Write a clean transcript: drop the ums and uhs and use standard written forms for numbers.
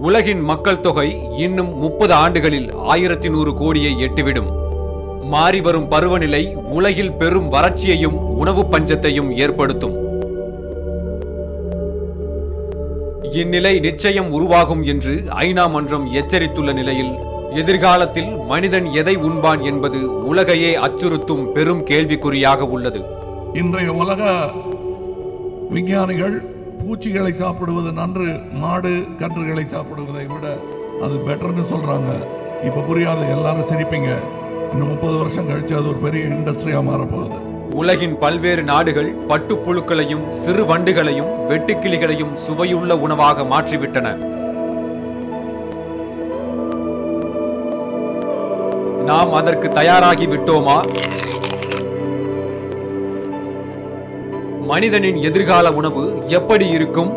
உலகின் மக்கள் தொகை இன்னும் 30 ஆண்டுகளில் 1100 கோடியை எட்டிவிடும். மாறிவரும் பருவநிலை உலகில் பெரும் வறட்சியையும் உணவு பஞ்சத்தையும் ஏற்படுத்தும். இந்நிலை நிச்சயம் உருவாகும் என்று ஐநா மன்றம் எச்சரித்துள்ள நிலையில் எதிர்காலத்தில் மனிதன் எதை உண்பான் என்பது உலகையே அச்சுறுத்தும் பெரும் கேள்விக்குறியாக உள்ளது. இன்றைய உலக விஞ்ஞானிகள் பூச்சிகளை சாப்பிடுவது நன்று, மாடு கன்றுகளை சாப்பிடுவதை விட அது பெட்டர்னு சொல்றாங்க. இப்ப புரியாது, எல்லாரும் சிரிப்பீங்க. இன்னும் 30 வருஷம் கழிச்சு அது ஒரு பெரிய இண்டஸ்ட்ரியா மாறப்போகுது. உலகின் பல்வேறு நாடுகள் பட்டுப்புழுக்களையும் சிறு வண்டுகளையும் வெட்டுக்கிளிகளையும் சுவையுள்ள உணவாக மாற்றிவிட்டன. நாம் அதற்கு தயாராகி விட்டோமா? மனிதனின் எதிர்கால உணவு எப்படி இருக்கும்?